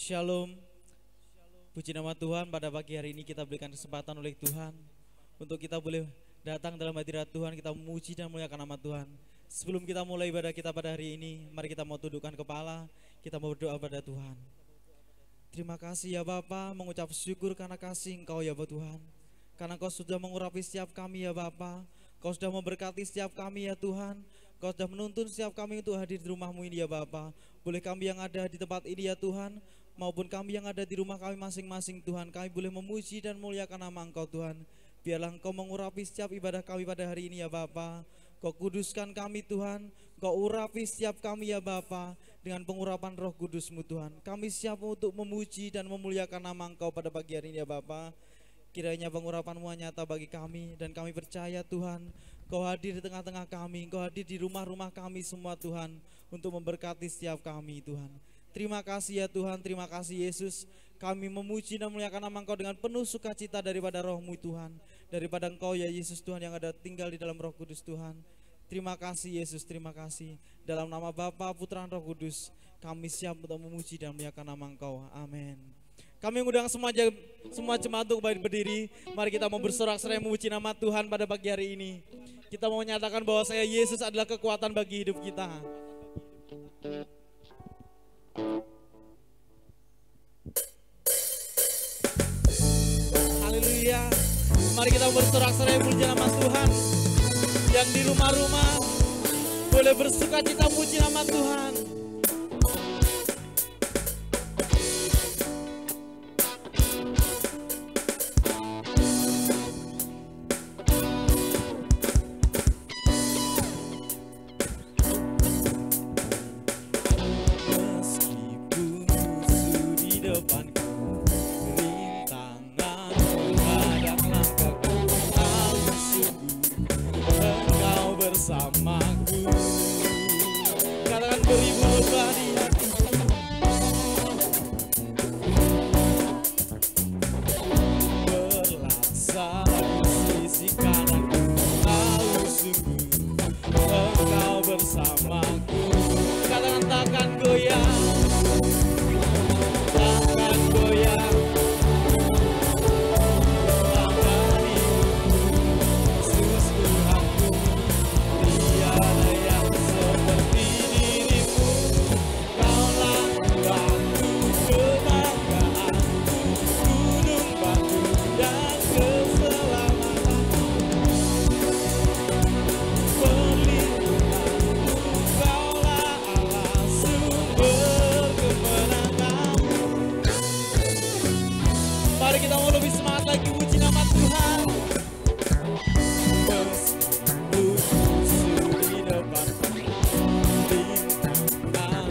Shalom. Puji nama Tuhan, pada pagi hari ini kita berikan kesempatan oleh Tuhan untuk kita boleh datang dalam hadirat Tuhan, kita memuji dan memuliakan nama Tuhan. Sebelum kita mulai ibadah kita pada hari ini, mari kita mau tundukkan kepala, kita mau berdoa pada Tuhan. Terima kasih ya Bapa, mengucap syukur karena kasih Engkau ya Tuhan. Karena Kau sudah mengurapi setiap kami ya Bapa, Kau sudah memberkati setiap kami ya Tuhan. Kau sudah menuntun setiap kami untuk hadir di rumah-Mu ini ya Bapa. Boleh kami yang ada di tempat ini ya Tuhan, maupun kami yang ada di rumah kami masing-masing Tuhan, kami boleh memuji dan memuliakan nama Engkau Tuhan. Biarlah Engkau mengurapi setiap ibadah kami pada hari ini ya Bapa. Kau kuduskan kami Tuhan, Kau urapi setiap kami ya Bapa dengan pengurapan Roh Kudus-Mu Tuhan. Kami siap untuk memuji dan memuliakan nama Engkau pada pagi hari ini ya Bapa. Kiranya pengurapan-Mu nyata bagi kami, dan kami percaya Tuhan, Kau hadir di tengah-tengah kami, Kau hadir di rumah-rumah kami semua Tuhan, untuk memberkati setiap kami Tuhan. Terima kasih ya Tuhan, terima kasih Yesus. Kami memuji dan memuliakan nama Engkau dengan penuh sukacita daripada Roh-Mu Tuhan, daripada Engkau ya Yesus Tuhan yang ada tinggal di dalam Roh Kudus Tuhan. Terima kasih Yesus, terima kasih. Dalam nama Bapa, Putra, dan Roh Kudus, kami siap untuk memuji dan memuliakan nama Engkau. Amin. Kami mengundang semua jemaat untuk berdiri. Mari kita mau bersorak-sorai memuji nama Tuhan pada pagi hari ini. Kita mau menyatakan bahwa saya Yesus adalah kekuatan bagi hidup kita. Haleluya. Mari kita bersorak-sorai memuji nama Tuhan. Yang di rumah-rumah boleh bersukacita memuji nama Tuhan. Bersamaku, katakan beribu lebah di hati. Berlaksana di sisi kananku, tahu sungguh Engkau bersamaku. Katakan takkan goyang, takkan goyang. Kita mau lebih semangat lagi puji nama Tuhan. Musuh di depan, bintang dan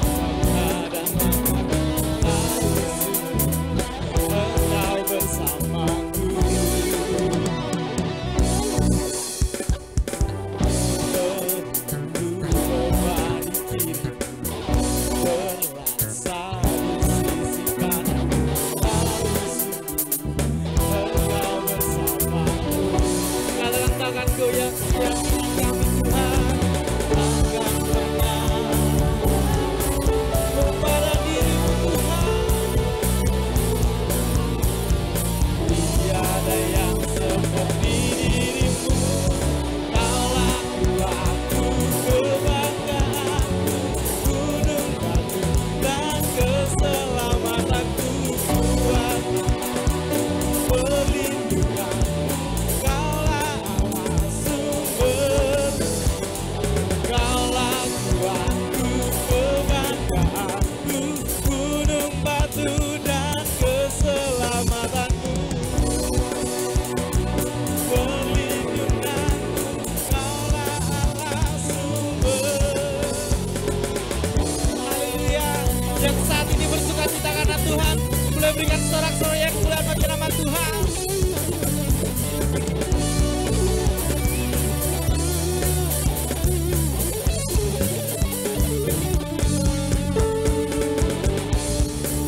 Engkau bersamaku. Beban di kiri, berlaksana di sisi kanan. Takkan goyang yang kami Tuhan, takkan pernah kepada diri-Mu Tuhan. Tiada yang seperti diri-Mu, Kaulah Tuhanku, kebanggaanku, gunung batu dan keselamatanku, kuatku, perlindunganku. Yang saat ini bersukacita karena Tuhan, boleh berikan sorak-sorai yang kemuliaan bagi nama Tuhan.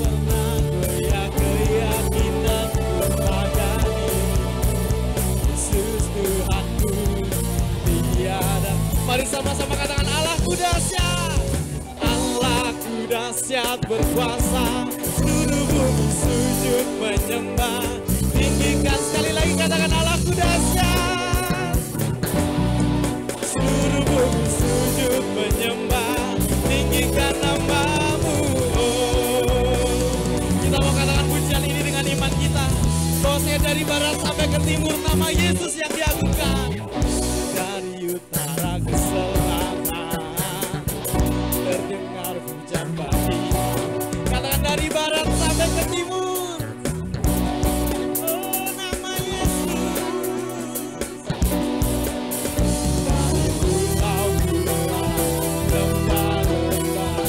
Pernah goyah keyakinanku pada diri Yesus Tuhanku tiada. Mari sama-sama katakan Allahku dahsyat. Allahku dahsyat berkuasa, seluruh bumi sujud menyembah. Tinggikan sekali lagi, katakan Allahku dahsyat. Seluruh bumi sujud menyembah. Tinggikan nama-Mu. Kita mau katakan pujian ini dengan iman kita. Bahwasanya dari barat sampai ke timur nama Yesus yang diagungkan. Dari utara ke selatan terdengar pujian bagi. Katakan dari barat sampai ke timur. Oh, nama Yesus. Dari pulau-pulau, lembah-lembah,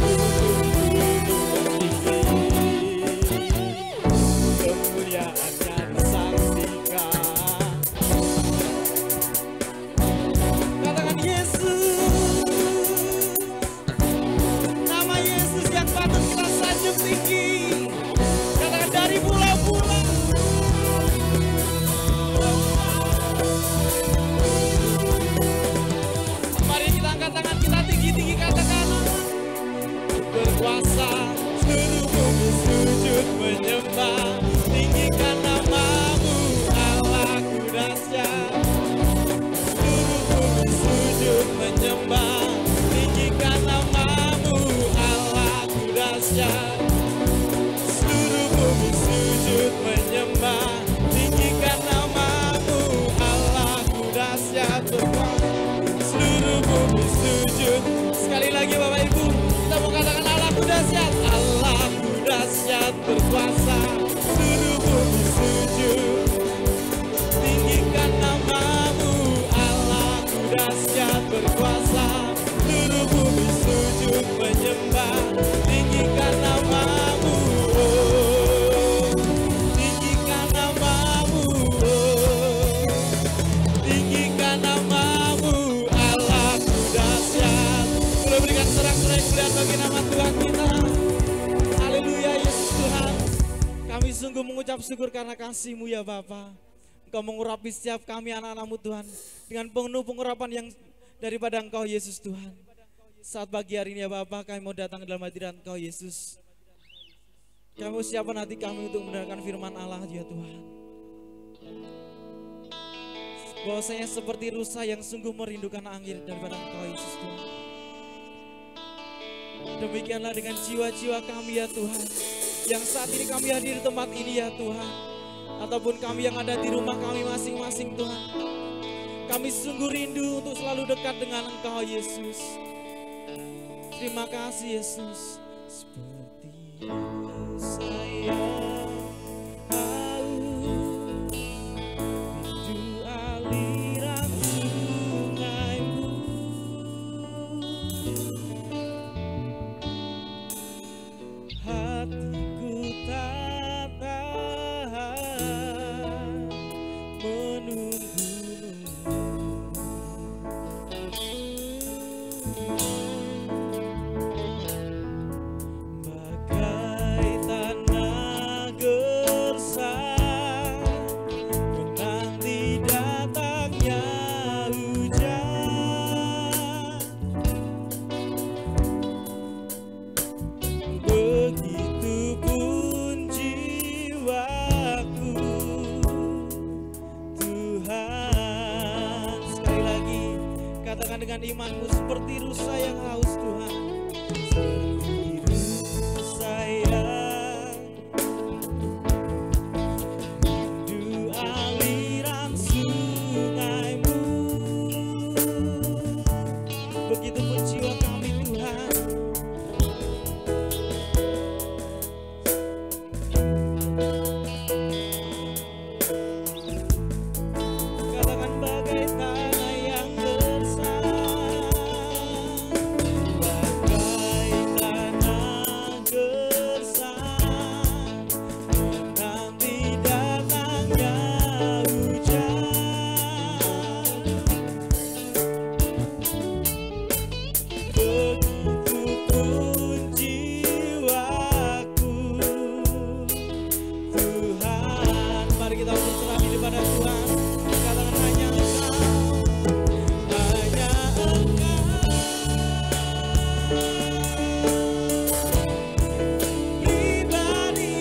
gunung-gunung tinggi, kemuliaannya disaksikan. Katakan Yesus. Nama Yesus yang patut kita sanjung tinggi. Katakan dari pulau-pulau. Mari kita angkat tangan kita tinggi-tinggi, katakan berkuasa. Seluruh bumi sujud menyembah. Tinggikan nama-Mu, Allahku dahsyat. Seluruh bumi sujud menyembah. Tinggikan nama-Mu, Allahku dahsyat. Seluruh bumi sujud menyembah. Tinggikan nama-Mu, Allahku dahsyat berkuasa. Seluruh bumi sujud. Sekali lagi Bapak Ibu, kita mau katakan Allahku dahsyat. Allahku dahsyat berkuasa. Seluruh bumi sujud. Tinggikan nama-Mu, Allahku dahsyat berkuasa. Seluruh bumi sujud menyembah. Tinggikan nama-Mu, oh. Tinggikan nama-Mu, oh. Tinggikan nama-Mu, Allahku dahsyat. Boleh berikan sorak-sorai kemuliaan bagi nama Tuhan kita. Haleluya Yesus Tuhan. Kami sungguh mengucap syukur karena kasih-Mu ya Bapa. Engkau mengurapi setiap kami anak-anak-Mu Tuhan dengan penuh pengurapan yang daripada Engkau Yesus Tuhan. Saat pagi hari ini ya Bapa, kami mau datang ke dalam hadirat Engkau Yesus. Kami mau siapkan hati kami untuk mendengarkan firman Allah ya Tuhan. Bahwasanya seperti rusa yang sungguh merindukan angin daripada Engkau Yesus Tuhan. Demikianlah dengan jiwa-jiwa kami ya Tuhan, yang saat ini kami hadir di tempat ini ya Tuhan, ataupun kami yang ada di rumah kami masing-masing Tuhan. Kami sungguh rindu untuk selalu dekat dengan Engkau Yesus. Terima kasih Yesus. Seperti saya haus rindu aliran sungai-Mu. Hatiku tak tahan menunggu-Mu. Bagai tanah gersang menanti datangnya hujan. Begitupun jiwaku Tuhan. Sekali lagi katakan dengan imanmu, seperti rusa yang haus Tuhan. Seperti rusa yang rindu aliran sungai-Mu. Begitupun jiwa kami Tuhan. Katakan bagai tanah yang gersang, bagai tanah gersang menanti datangnya hujan. Begitupun jiwaku Tuhan. Mari kita berserah diri pada Tuhan. Katakan hanya Engkau, hanya Engkau. Pribadi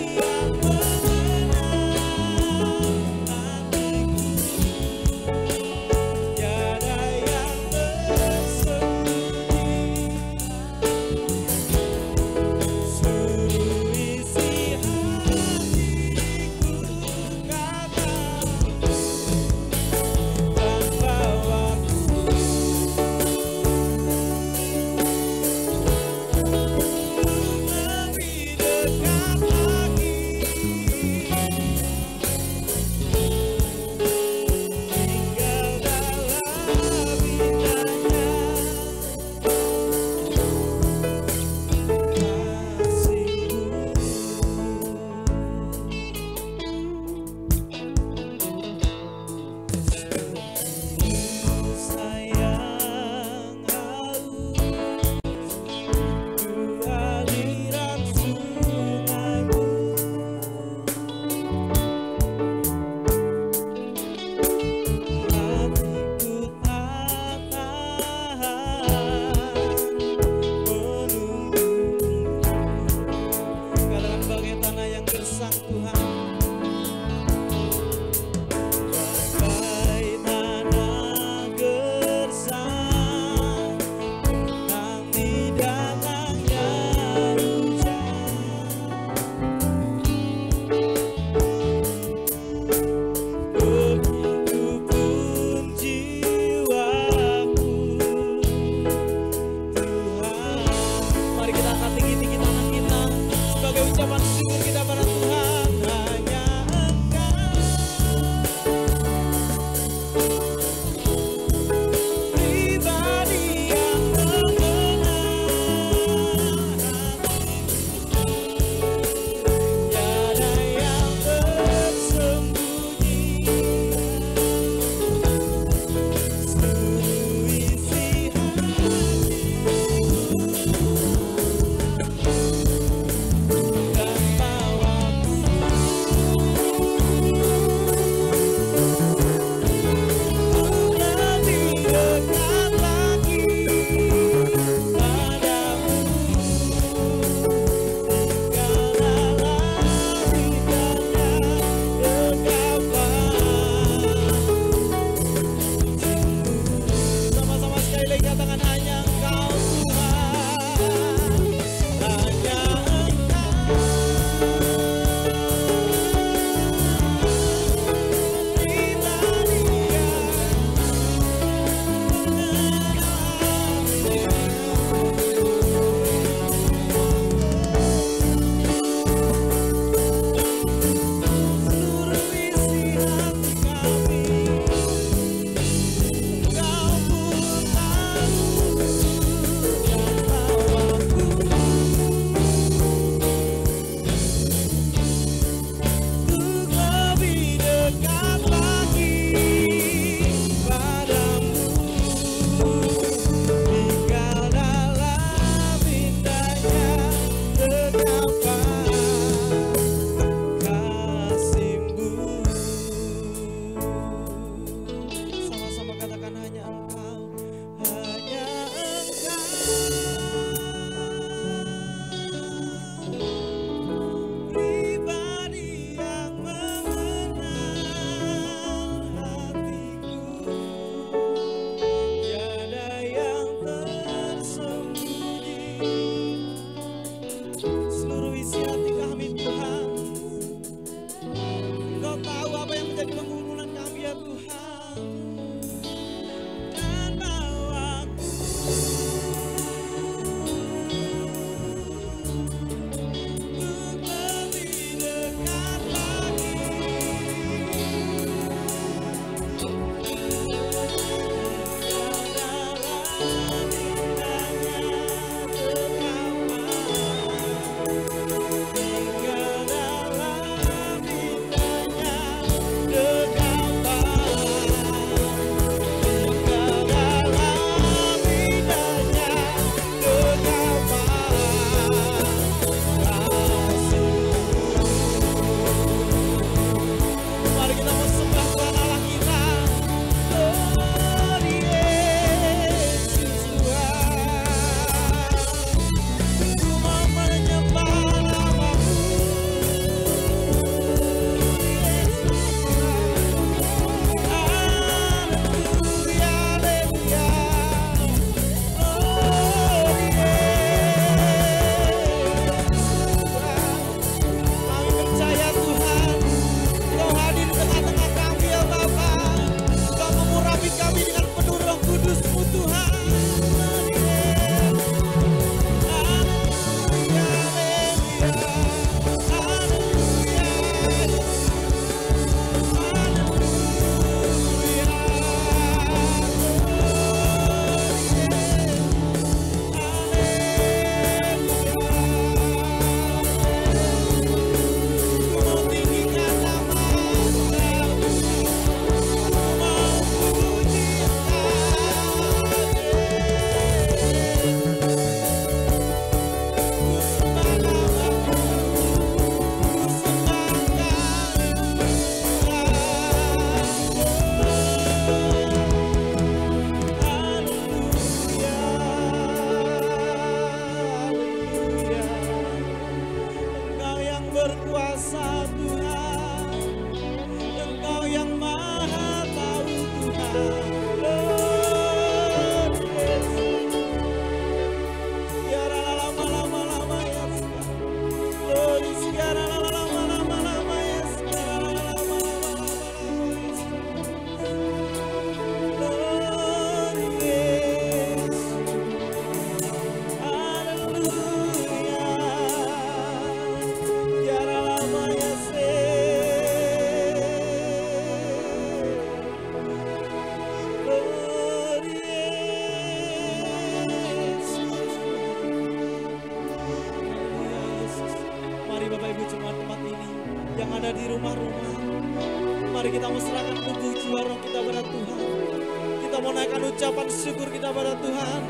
Ucapan syukur kita pada Tuhan,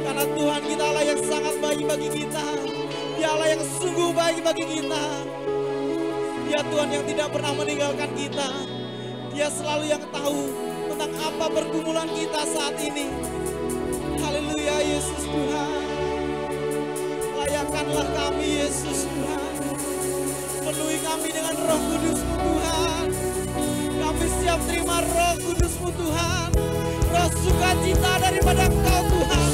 karena Tuhan kita Allah yang sangat baik bagi kita. Dia Allah yang sungguh baik bagi kita. Dia Tuhan yang tidak pernah meninggalkan kita. Dia selalu yang tahu tentang apa pergumulan kita saat ini. Haleluya Yesus Tuhan. Layakkanlah kami Yesus Tuhan. Penuhi kami dengan Roh Kudus-Mu Tuhan. Kami siap terima Roh Kudus-Mu Tuhan. Roh sukacita daripada Engkau Tuhan.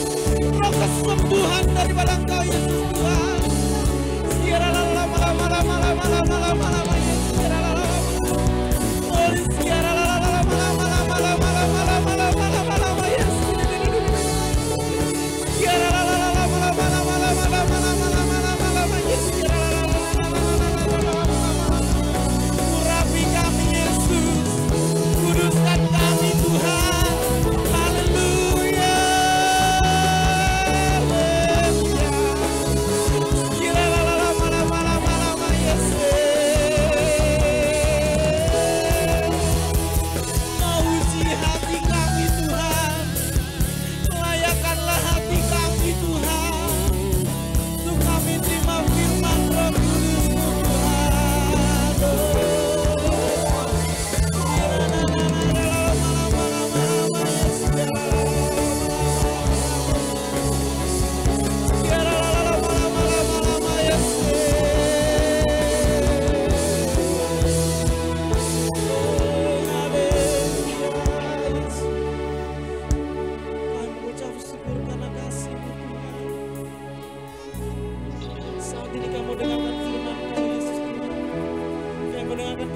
Roh kesembuhan daripada Engkau Yesus Tuhan. Urapi kami Yesus. Kuduskan kami Tuhan.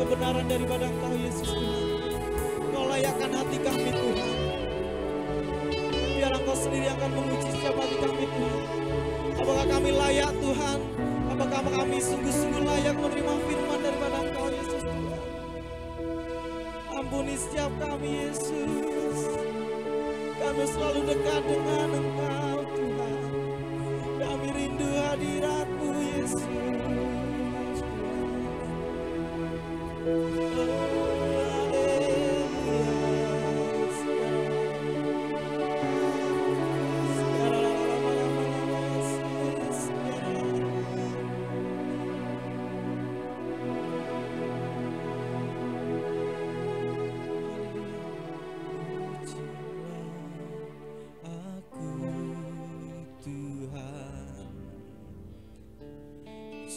Kebenaran daripada Engkau Yesus Tuhan. Kau layakkan hati kami Tuhan. Biar Engkau sendiri akan menguji setiap hati kami Tuhan. Apakah kami layak Tuhan? Apakah kami sungguh-sungguh layak menerima firman daripada Engkau Yesus Tuhan? Ampuni setiap kami Yesus. Kami selalu dekat dengan Engkau Tuhan. Kami rindu hadirat-Mu Yesus.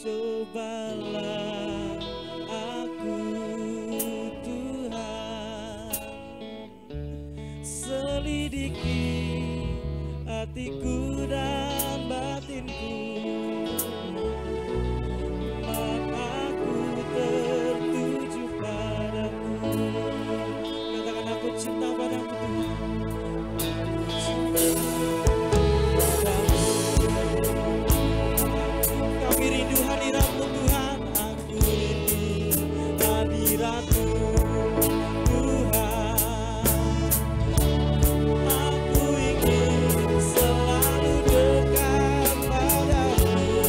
Cobalah aku Tuhan, selidiki hatiku dan batinku, mataku tertuju padamu. Katakan aku cinta padamu Tuhan. Kami rindu hadirat-Mu Tuhan. Aku rindu hadirat-Mu Tuhan. Aku ingin selalu dekat padamu,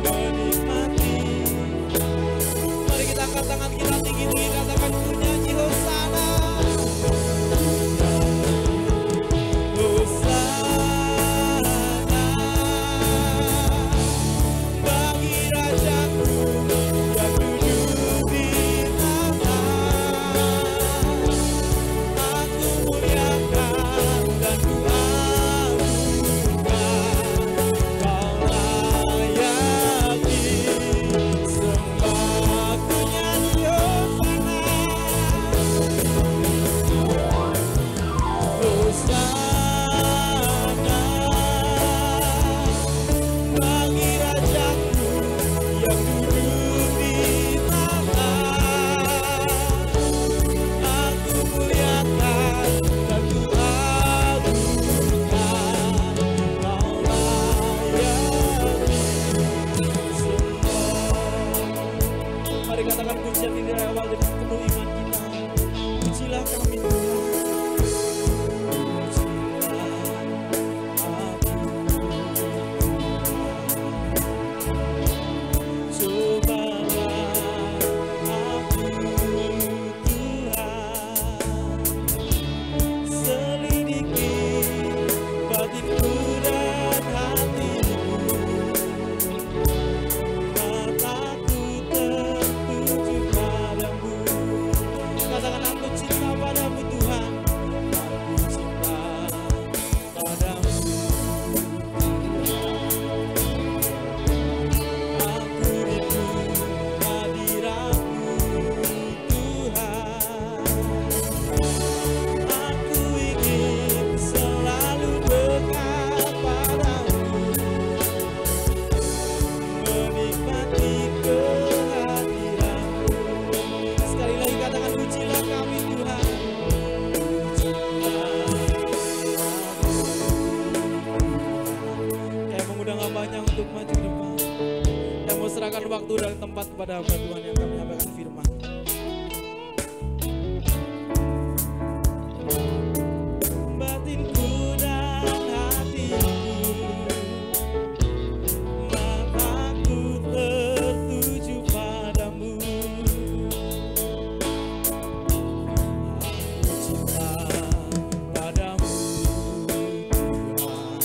menikmati. Mari kita angkat tangan kita tinggi-tinggi, katakan ku nyanyi Hosana. tempat kepada hamba Tuhan yang akan menyampaikan firman. Batinku dan hatiku, mataku tertuju padamu. Aku cinta padamu Tuhan.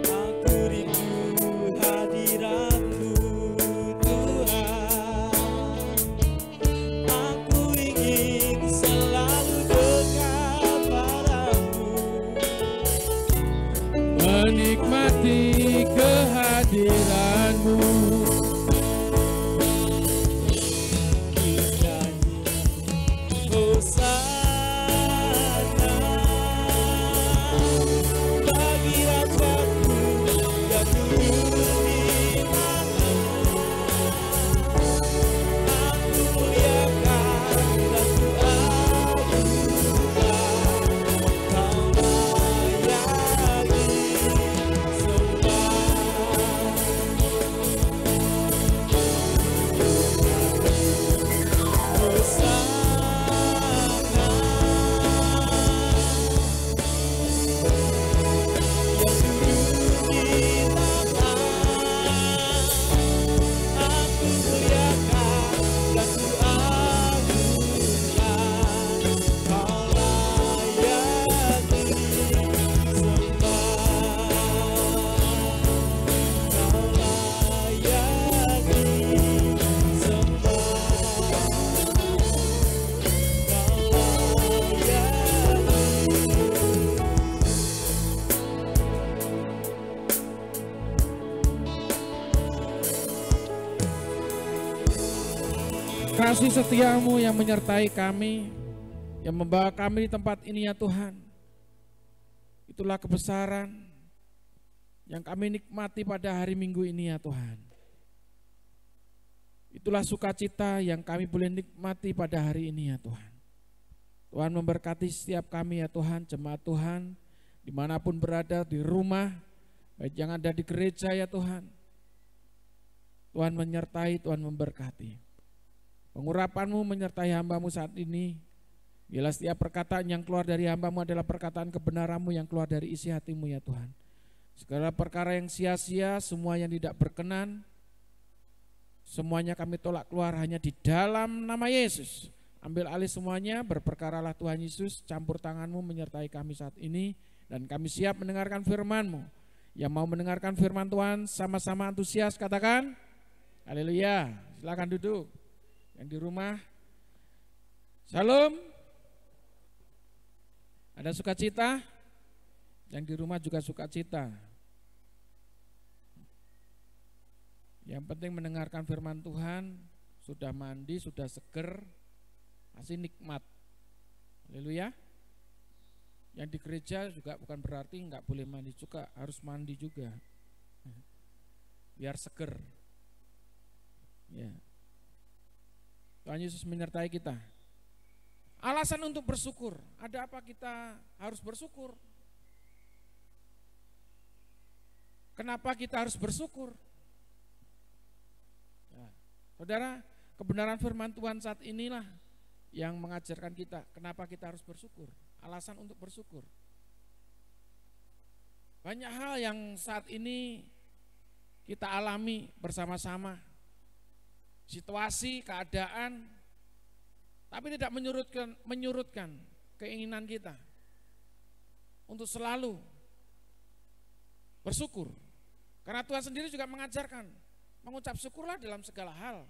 Aku rindu hadirat-Mu Tuhan. Aku ingin selalu dekat padamu. Menikmati kehadiran-Mu. Hosana bagi Rajaku yang duduk di mana. Aku muliakan dan ku agungkan. Kau layani sembah. Hosana yang duduk di tanah. Aku muliakan dan ku agungkan. Kau layani sembah. Kau layani Kasih setiamu yang menyertai kami, yang membawa kami di tempat ini ya Tuhan. Itulah kebesaran yang kami nikmati pada hari Minggu ini ya Tuhan. Itulah sukacita yang kami boleh nikmati pada hari ini ya Tuhan. Tuhan memberkati setiap kami ya Tuhan, jemaat Tuhan, dimanapun berada, di rumah, baik yang ada di gereja ya Tuhan. Tuhan menyertai, Tuhan memberkati. Pengurapan-Mu menyertai hamba-Mu saat ini. Bila setiap perkataan yang keluar dari hamba-Mu adalah perkataan kebenaran-Mu yang keluar dari isi hati-Mu ya Tuhan. Segala perkara yang sia-sia, semua yang tidak berkenan, semuanya kami tolak keluar hanya di dalam nama Yesus. Ambil alih semuanya, berperkaralah Tuhan Yesus, campur tangan-Mu menyertai kami saat ini, dan kami siap mendengarkan firman-Mu. Yang mau mendengarkan firman Tuhan sama-sama antusias katakan, haleluya. Silakan duduk. Yang di rumah, shalom. Ada sukacita? Yang di rumah juga sukacita. Yang penting mendengarkan firman Tuhan, sudah mandi, sudah seger, masih nikmat. Haleluya. Yang di gereja juga bukan berarti nggak boleh mandi juga, harus mandi juga. Biar seger. Ya. Tuhan Yesus menyertai kita. Alasan untuk bersyukur. Ada apa kita harus bersyukur? Kenapa kita harus bersyukur? Ya. Saudara, kebenaran firman Tuhan saat inilah yang mengajarkan kita kenapa kita harus bersyukur. Alasan untuk bersyukur. Banyak hal yang saat ini kita alami bersama-sama. Situasi, keadaan, tapi tidak menyurutkan keinginan kita untuk selalu bersyukur. Karena Tuhan sendiri juga mengajarkan, mengucap syukurlah dalam segala hal.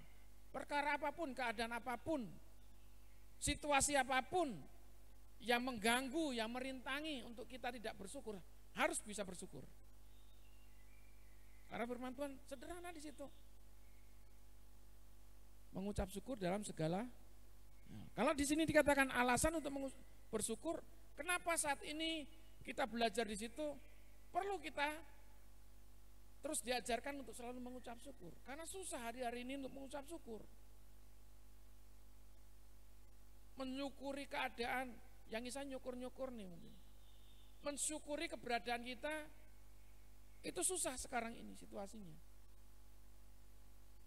Perkara apapun, keadaan apapun, situasi apapun yang mengganggu, yang merintangi untuk kita tidak bersyukur, harus bisa bersyukur. Karena firman Tuhan sederhana di situ. Mengucap syukur dalam segala. Nah, kalau di sini dikatakan alasan untuk bersyukur, kenapa saat ini kita belajar di situ? Perlu kita terus diajarkan untuk selalu mengucap syukur. Karena susah hari-hari ini untuk mengucap syukur. Menyukuri keadaan yang bisa nyukur-nyukur nih mungkin. Mensyukuri keberadaan kita itu susah sekarang ini situasinya.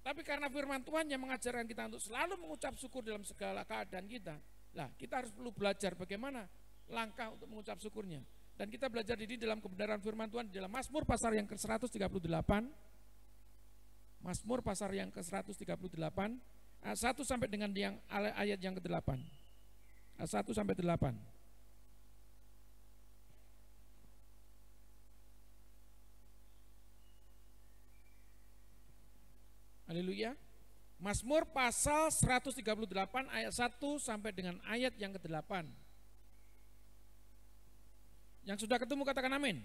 Tapi karena firman Tuhan yang mengajarkan kita untuk selalu mengucap syukur dalam segala keadaan kita. Lah, kita harus perlu belajar bagaimana langkah untuk mengucap syukurnya. Dan kita belajar ini dalam kebenaran firman Tuhan di dalam Mazmur pasal yang ke-138. Mazmur pasal yang ke-138 ayat 1 sampai dengan ayat yang ke-8. Ayat 1 sampai 8. Haleluya. Mazmur pasal 138 ayat 1 sampai dengan ayat yang ke-8. Yang sudah ketemu katakan amin.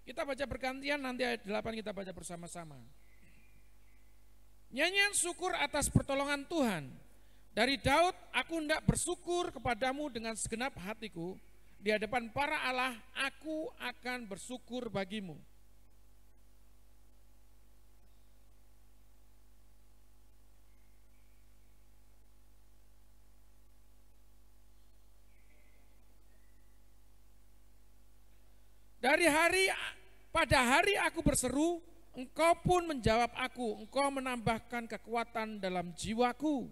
Kita baca bergantian, nanti ayat 8 kita baca bersama-sama. Nyanyian syukur atas pertolongan Tuhan. Dari Daud, aku hendak bersyukur kepadamu dengan segenap hatiku. Di hadapan para Allah, aku akan bersyukur bagimu. Pada hari aku berseru, engkau pun menjawab aku, engkau menambahkan kekuatan dalam jiwaku.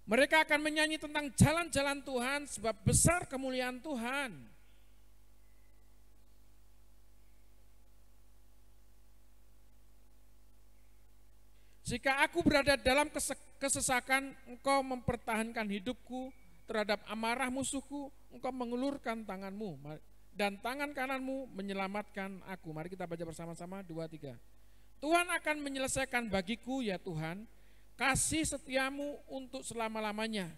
Mereka akan menyanyi tentang jalan-jalan Tuhan sebab besar kemuliaan Tuhan. Jika aku berada dalam kesesakan, engkau mempertahankan hidupku terhadap amarah musuhku, engkau mengulurkan tanganmu dan tangan kananmu menyelamatkan aku. Mari kita baca bersama-sama 2, 3. Tuhan akan menyelesaikan bagiku ya Tuhan, kasih setiamu untuk selama-lamanya.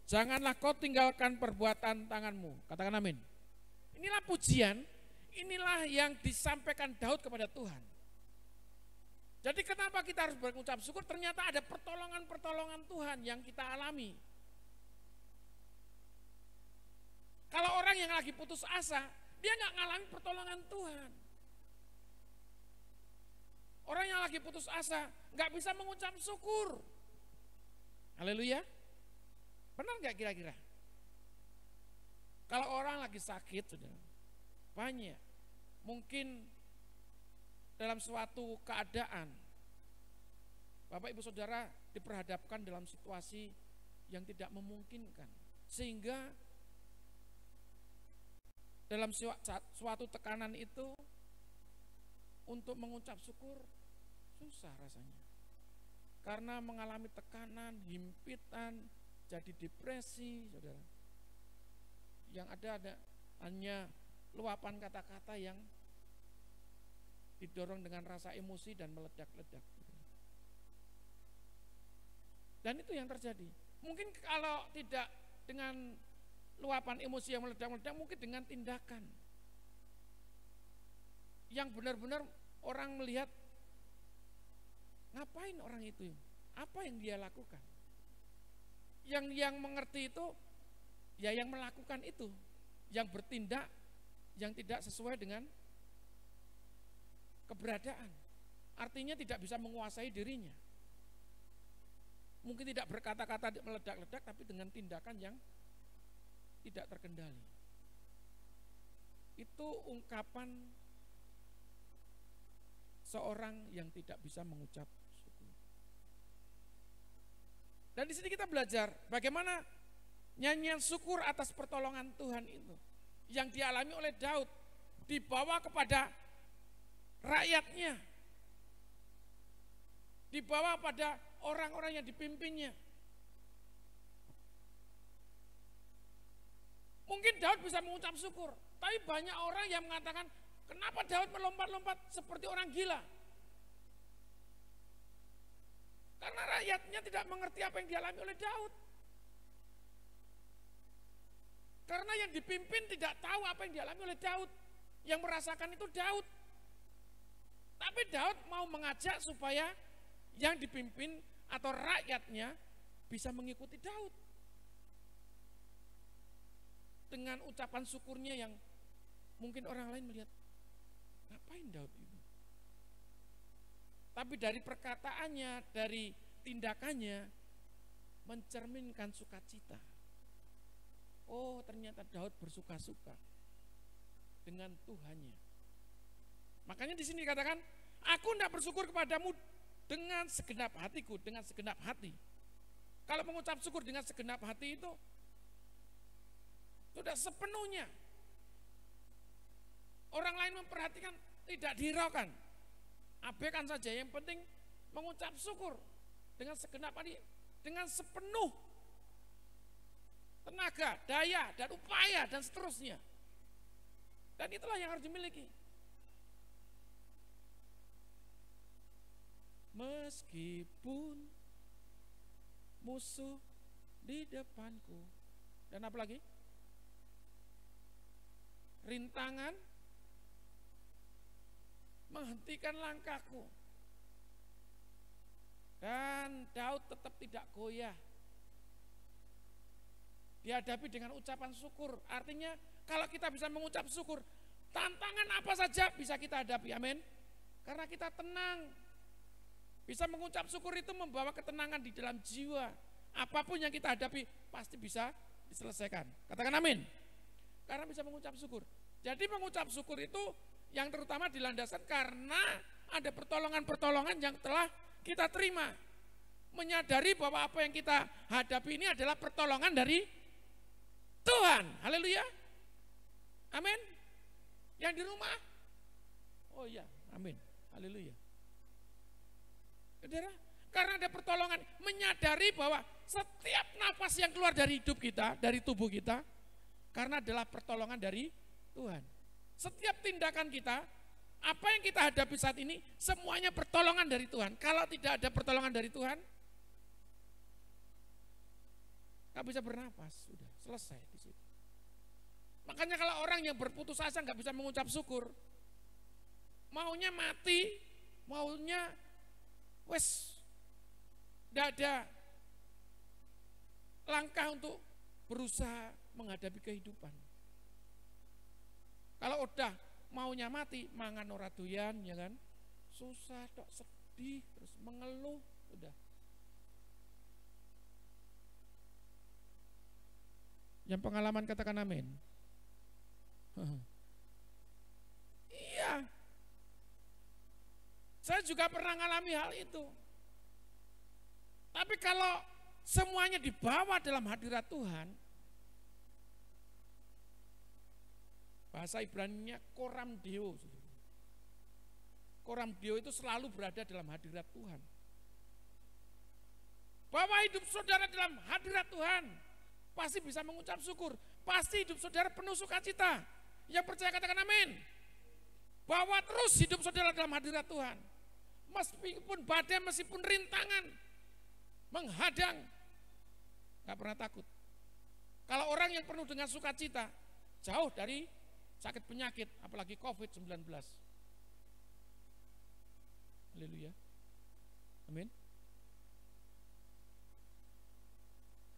Janganlah kau tinggalkan perbuatan tanganmu. Katakan amin. Inilah pujian, inilah yang disampaikan Daud kepada Tuhan. Jadi kenapa kita harus berucap syukur? Ternyata ada pertolongan-pertolongan Tuhan yang kita alami. Kalau orang yang lagi putus asa, dia nggak ngalami pertolongan Tuhan. Orang yang lagi putus asa nggak bisa mengucap syukur. Haleluya. Benar nggak kira-kira? Kalau orang lagi sakit, saudara, banyak. Mungkin dalam suatu keadaan, Bapak Ibu Saudara diperhadapkan dalam situasi yang tidak memungkinkan. Sehingga dalam suatu tekanan itu, untuk mengucap syukur susah rasanya. Karena mengalami tekanan, himpitan, jadi depresi, saudara. Yang ada hanya luapan kata-kata yang didorong dengan rasa emosi dan meledak-ledak. Dan itu yang terjadi. Mungkin kalau tidak dengan luapan emosi yang meledak-ledak, mungkin dengan tindakan yang benar-benar orang melihat, ngapain orang itu, apa yang dia lakukan. Yang mengerti itu, ya yang melakukan itu, yang bertindak, yang tidak sesuai dengan keberadaan. Artinya tidak bisa menguasai dirinya. Mungkin tidak berkata-kata meledak-ledak, tapi dengan tindakan yang tidak terkendali. Itu ungkapan seorang yang tidak bisa mengucap syukur. Dan di sini kita belajar bagaimana nyanyian syukur atas pertolongan Tuhan itu yang dialami oleh Daud dibawa kepada rakyatnya, dibawa pada orang-orang yang dipimpinnya. Mungkin Daud bisa mengucap syukur, tapi banyak orang yang mengatakan, kenapa Daud melompat-lompat seperti orang gila? Karena rakyatnya tidak mengerti apa yang dialami oleh Daud. Karena yang dipimpin tidak tahu apa yang dialami oleh Daud. Yang merasakan itu Daud. Tapi Daud mau mengajak supaya yang dipimpin atau rakyatnya bisa mengikuti Daud. Dengan ucapan syukurnya yang mungkin orang lain melihat, ngapain Daud itu? Tapi dari perkataannya, dari tindakannya, mencerminkan sukacita. Oh, ternyata Daud bersuka-suka. dengan Tuhannya. Makanya di sini dikatakan, aku tidak bersyukur kepadamu dengan segenap hatiku, dengan segenap hati. Kalau mengucap syukur dengan segenap hati itu sudah sepenuhnya. Orang lain memperhatikan, tidak dihiraukan. Abaikan saja, yang penting mengucap syukur dengan segenap hati, dengan sepenuh tenaga, daya, dan upaya, dan seterusnya. Dan itulah yang harus dimiliki. Meskipun musuh di depanku, dan apa lagi? Rintangan menghentikan langkahku, dan Daud tetap tidak goyah dihadapi dengan ucapan syukur. Artinya kalau kita bisa mengucap syukur, tantangan apa saja bisa kita hadapi, amin. Karena kita tenang. Bisa mengucap syukur itu membawa ketenangan di dalam jiwa. Apapun yang kita hadapi pasti bisa diselesaikan. Katakan amin. Karena bisa mengucap syukur. Jadi mengucap syukur itu yang terutama dilandaskan karena ada pertolongan-pertolongan yang telah kita terima. Menyadari bahwa apa yang kita hadapi ini adalah pertolongan dari Tuhan. Haleluya. Amin. Yang di rumah? Oh iya, amin. Haleluya. Saudara, karena ada pertolongan, menyadari bahwa setiap nafas yang keluar dari hidup kita, dari tubuh kita, karena adalah pertolongan dari Tuhan. Setiap tindakan kita, apa yang kita hadapi saat ini, semuanya pertolongan dari Tuhan. Kalau tidak ada pertolongan dari Tuhan, gak bisa bernapas, sudah selesai di situ. Makanya kalau orang yang berputus asa gak bisa mengucap syukur, maunya mati, maunya wes, tidak ada langkah untuk berusaha menghadapi kehidupan. Kalau udah maunya mati, mangan ora doyan, ya kan? Susah, tok, sedih, terus mengeluh, udah. Yang pengalaman katakan amin. Iya. Saya juga pernah mengalami hal itu. Tapi kalau semuanya dibawa dalam hadirat Tuhan, bahasa Ibrani-nya koram deo. Koram deo itu selalu berada dalam hadirat Tuhan. Bahwa hidup saudara dalam hadirat Tuhan, pasti bisa mengucap syukur. Pasti hidup saudara penuh sukacita. Yang percaya katakan amin. Bahwa terus hidup saudara dalam hadirat Tuhan. Meskipun badai, meskipun rintangan menghadang, gak pernah takut. Kalau orang yang penuh dengan sukacita, jauh dari sakit penyakit, apalagi COVID-19. Haleluya. Amin.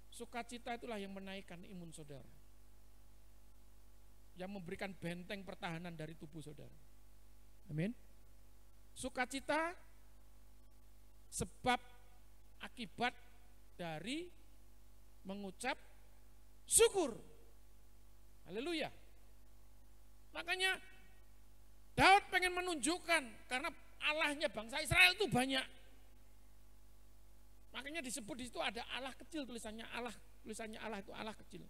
Sukacita itulah yang menaikkan imun saudara, yang memberikan benteng pertahanan dari tubuh saudara. Amin. Sukacita sebab akibat dari mengucap syukur. Haleluya. Makanya Daud pengen menunjukkan, karena Allahnya bangsa Israel itu banyak. Makanya disebut di situ ada Allah kecil, tulisannya Allah itu Allah kecil.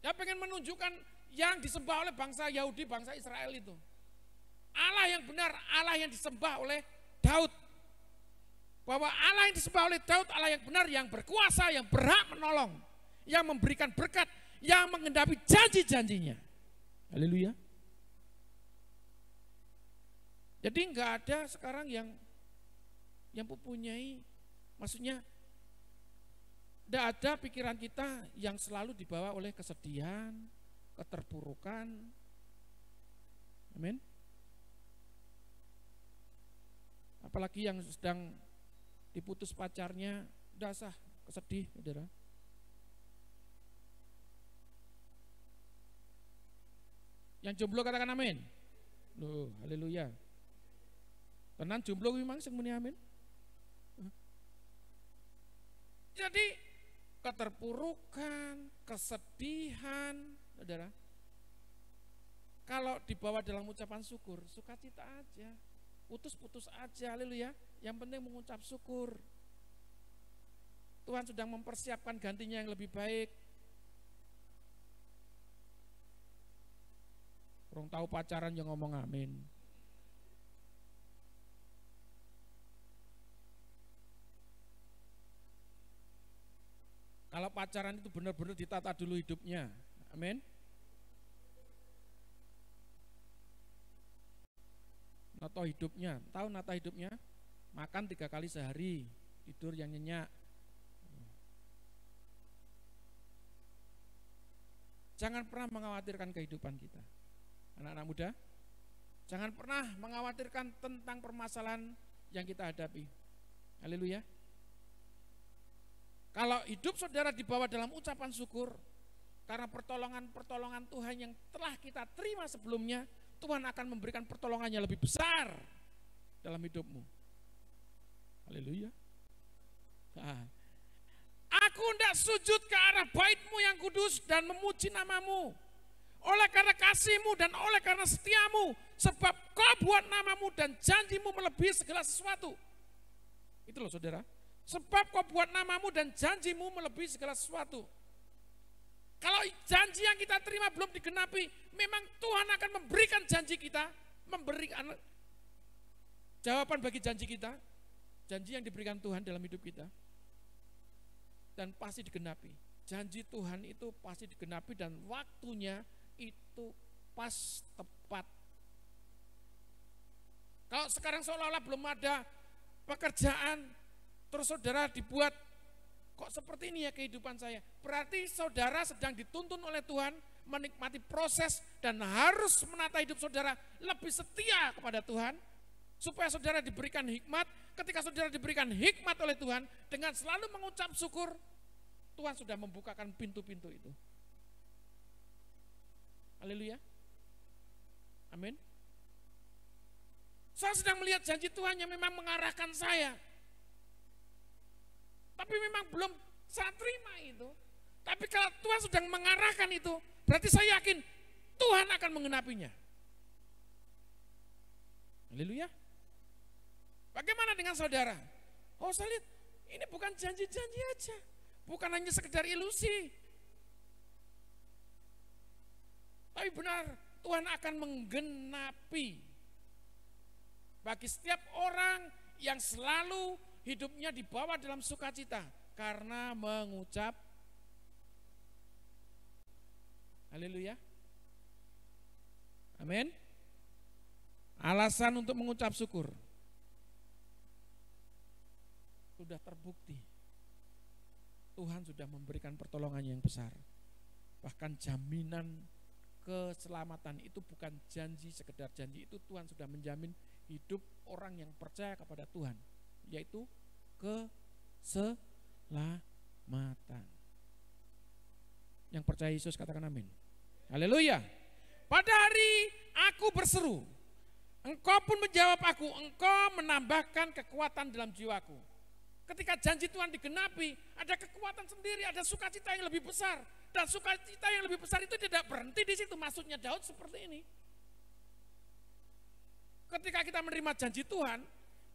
Dia pengen menunjukkan yang disembah oleh bangsa Yahudi, bangsa Israel itu. Allah yang benar, Allah yang disembah oleh Daud. Bahwa Allah yang disembah oleh Daud, Allah yang benar, yang berkuasa, yang berhak menolong, yang memberikan berkat, yang mengendapi janji-janjinya. Haleluya. Jadi enggak ada sekarang yang mempunyai, maksudnya tidak ada pikiran kita yang selalu dibawa oleh kesedihan, keterpurukan. Amin. Apalagi yang sedang diputus pacarnya, udah sah, kesedih, saudara. Yang jomblo katakan amin. Loh, haleluya. Tenan jomblo memang sing muni amin. Jadi keterpurukan, kesedihan, saudara, kalau dibawa dalam ucapan syukur, sukacita aja, putus-putus aja, haleluya. Yang penting mengucap syukur. Tuhan sedang mempersiapkan gantinya yang lebih baik. Orang tahu pacaran yang ngomong amin. Kalau pacaran itu benar-benar ditata dulu hidupnya. Amin. Nata hidupnya, tahu nata hidupnya? Makan 3 kali sehari, tidur yang nyenyak. Jangan pernah mengkhawatirkan kehidupan kita. Anak-anak muda, jangan pernah mengkhawatirkan tentang permasalahan yang kita hadapi. Haleluya. Kalau hidup saudara dibawa dalam ucapan syukur, karena pertolongan-pertolongan Tuhan yang telah kita terima sebelumnya, Tuhan akan memberikan pertolongannya lebih besar dalam hidupmu. Haleluya. Aku hendak sujud ke arah bait-Mu yang kudus dan memuji nama-Mu. Oleh karena kasih-Mu dan oleh karena setia-Mu, sebab Kau buat nama-Mu dan janji-Mu melebihi segala sesuatu. Itu loh saudara. Sebab Kau buat nama-Mu dan janji-Mu melebihi segala sesuatu. Kalau janji yang kita terima belum digenapi, memang Tuhan akan memberikan janji kita, memberikan jawaban bagi janji kita, janji yang diberikan Tuhan dalam hidup kita, dan pasti digenapi. Janji Tuhan itu pasti digenapi dan waktunya itu pas tepat. Kalau sekarang seolah-olah belum ada pekerjaan, terus saudara dibuat, kok seperti ini ya kehidupan saya. Berarti saudara sedang dituntun oleh Tuhan menikmati proses dan harus menata hidup saudara lebih setia kepada Tuhan. Supaya saudara diberikan hikmat, ketika saudara diberikan hikmat oleh Tuhan, dengan selalu mengucap syukur, Tuhan sudah membukakan pintu-pintu itu. Haleluya. Amin. Saya sedang melihat janji Tuhan yang memang mengarahkan saya. Tapi memang belum saya terima itu. Tapi kalau Tuhan sedang mengarahkan itu, berarti saya yakin Tuhan akan mengenapinya. Haleluya. Bagaimana dengan saudara? Oh saya lihat, ini bukan janji-janji aja. Bukan hanya sekedar ilusi. Tapi benar, Tuhan akan menggenapi. Bagi setiap orang yang selalu hidupnya dibawa dalam sukacita karena mengucap haleluya. Amin. Alasan untuk mengucap syukur sudah terbukti. Tuhan sudah memberikan pertolongan yang besar. Bahkan jaminan keselamatan itu bukan janji sekedar janji, itu Tuhan sudah menjamin hidup orang yang percaya kepada Tuhan, yaitu keselamatan. Yang percaya Yesus katakan amin. Haleluya. Pada hari aku berseru, Engkau pun menjawab aku, Engkau menambahkan kekuatan dalam jiwaku. Ketika janji Tuhan digenapi, ada kekuatan sendiri, ada sukacita yang lebih besar. Dan sukacita yang lebih besar itu tidak berhenti di situ. Maksudnya Daud seperti ini. Ketika kita menerima janji Tuhan,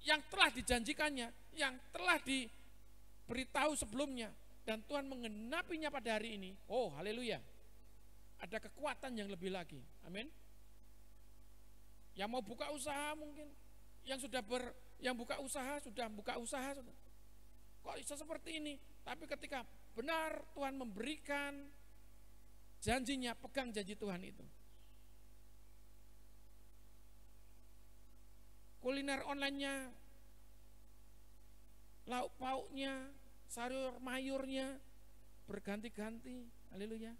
yang telah dijanjikannya, yang telah diberitahu sebelumnya, dan Tuhan menggenapinya pada hari ini, oh haleluya, ada kekuatan yang lebih lagi, amin. Yang mau buka usaha mungkin, yang buka usaha sudah buka usaha, kok bisa seperti ini? Tapi ketika benar Tuhan memberikan janjinya, pegang janji Tuhan itu. Kuliner online-nya, lauk pauknya, sayur mayurnya berganti-ganti, haleluya.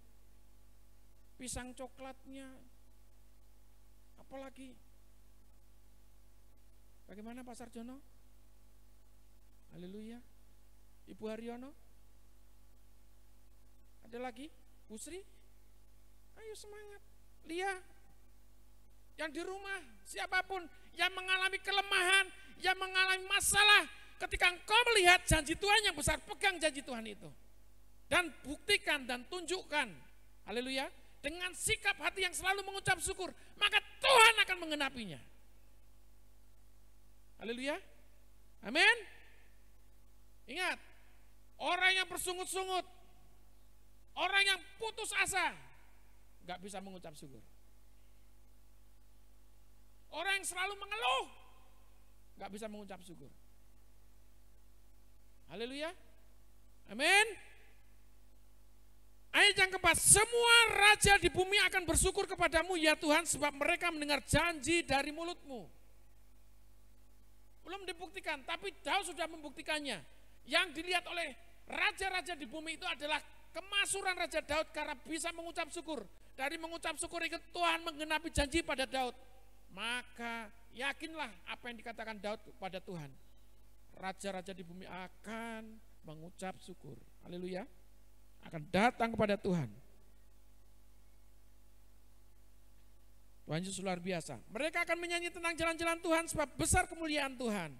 Pisang coklatnya, apalagi? Bagaimana Pak Sarjono? Haleluya. Ibu Haryono? Ada lagi? Bu Sri? Ayo semangat. Lia? Yang di rumah, siapapun yang mengalami kelemahan, yang mengalami masalah, ketika engkau melihat janji Tuhan yang besar, pegang janji Tuhan itu. Dan buktikan dan tunjukkan, haleluya, dengan sikap hati yang selalu mengucap syukur, maka Tuhan akan menggenapinya. Haleluya. Amin. Ingat, orang yang bersungut-sungut, orang yang putus asa, gak bisa mengucap syukur. Orang yang selalu mengeluh, gak bisa mengucap syukur. Haleluya. Amin. Ayat yang keempat, semua raja di bumi akan bersyukur kepadamu ya Tuhan, sebab mereka mendengar janji dari mulutmu. Belum dibuktikan, tapi Daud sudah membuktikannya. Yang dilihat oleh raja-raja di bumi itu adalah kemasuran Raja Daud karena bisa mengucap syukur. Dari mengucap syukur itu Tuhan menggenapi janji pada Daud. Maka yakinlah apa yang dikatakan Daud pada Tuhan. Raja-raja di bumi akan mengucap syukur. Haleluya. Akan datang kepada Tuhan. Tuhan Yesus luar biasa. Mereka akan menyanyi tentang jalan-jalan Tuhan sebab besar kemuliaan Tuhan.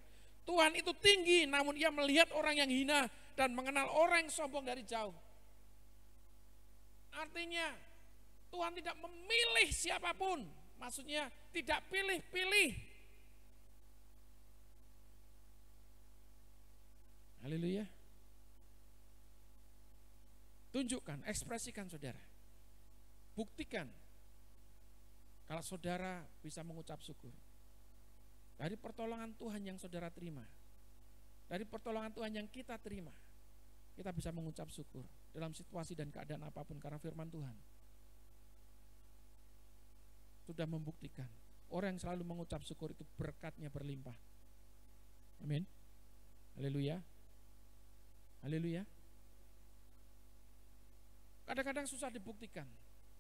Tuhan itu tinggi namun ia melihat orang yang hina dan mengenal orang yang sombong dari jauh. Artinya Tuhan tidak memilih siapapun. Maksudnya tidak pilih-pilih. Haleluya. Tunjukkan, ekspresikan saudara. Buktikan kalau saudara bisa mengucap syukur. Dari pertolongan Tuhan yang saudara terima. Dari pertolongan Tuhan yang kita terima. Kita bisa mengucap syukur dalam situasi dan keadaan apapun karena firman Tuhan. Sudah membuktikan. Orang yang selalu mengucap syukur itu berkatnya berlimpah. Amin. Haleluya. Haleluya. Kadang-kadang susah dibuktikan,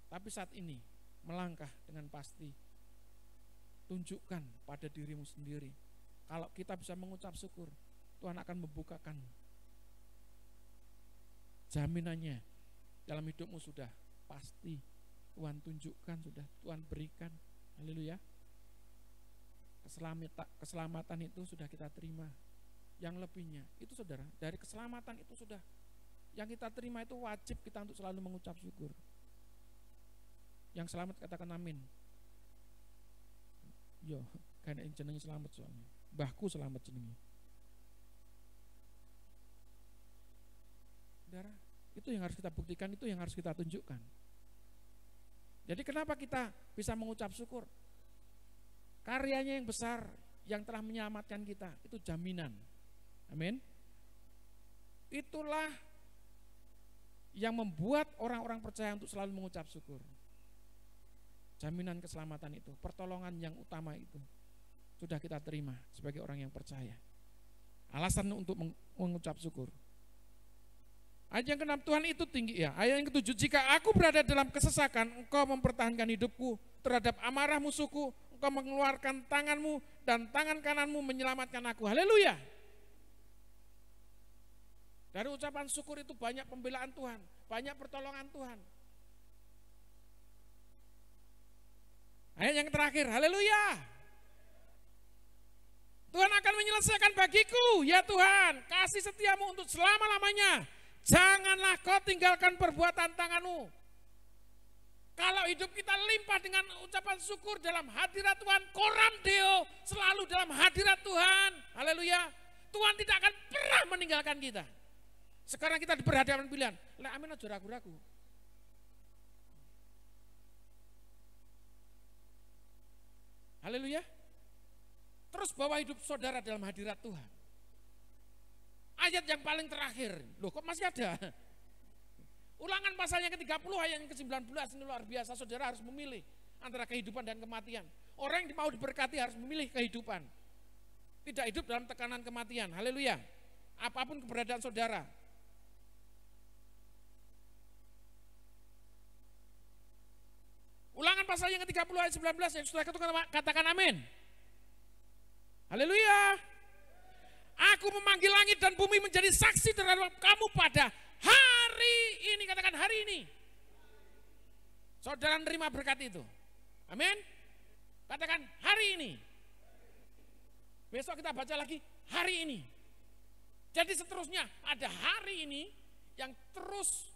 tapi saat ini melangkah dengan pasti. Tunjukkan pada dirimu sendiri. Kalau kita bisa mengucap syukur, Tuhan akan membukakan jaminannya dalam hidupmu sudah pasti. Tuhan tunjukkan sudah, Tuhan berikan. Haleluya. Keselamatan itu sudah kita terima. Yang lebihnya itu saudara, dari keselamatan itu sudah yang kita terima itu wajib kita untuk selalu mengucap syukur. Yang selamat katakan amin. Yo, karena jenenge selamat soalnya. Mbahku selamat jenenge. Saudara, itu yang harus kita buktikan, itu yang harus kita tunjukkan. Jadi kenapa kita bisa mengucap syukur? Karyanya yang besar yang telah menyelamatkan kita, itu jaminan. Amin. Itulah yang membuat orang-orang percaya untuk selalu mengucap syukur. Jaminan keselamatan itu, pertolongan yang utama itu sudah kita terima sebagai orang yang percaya. Alasan untuk mengucap syukur. Ayat yang ke-6, Tuhan itu tinggi ya. Ayat yang ke-7, jika aku berada dalam kesesakan, engkau mempertahankan hidupku terhadap amarah musuhku, engkau mengeluarkan tanganmu dan tangan kananmu menyelamatkan aku. Haleluya. Dari ucapan syukur itu banyak pembelaan Tuhan, banyak pertolongan Tuhan. Ayat yang terakhir, haleluya. Tuhan akan menyelesaikan bagiku, ya Tuhan, kasih setiamu untuk selama-lamanya. Janganlah kau tinggalkan perbuatan tanganmu. Kalau hidup kita limpah dengan ucapan syukur dalam hadirat Tuhan, koram deo, selalu dalam hadirat Tuhan. Haleluya. Tuhan tidak akan pernah meninggalkan kita. Sekarang kita berhadapan pilihan, lah amin aja ragu-ragu. Haleluya. Terus bawa hidup saudara dalam hadirat Tuhan. Ayat yang paling terakhir, loh kok masih ada? Ulangan pasalnya ke-30 ayat yang ke-19 ini luar biasa, saudara harus memilih antara kehidupan dan kematian. Orang yang mau diberkati harus memilih kehidupan. Tidak hidup dalam tekanan kematian, haleluya. Apapun keberadaan saudara. Ulangan pasal yang ke-30 ayat 19 yang sudah katakan amin. Haleluya. Aku memanggil langit dan bumi menjadi saksi terhadap kamu pada hari ini. Katakan hari ini. Saudara menerima berkat itu. Amin. Katakan hari ini. Besok kita baca lagi hari ini. Jadi seterusnya ada hari ini yang terus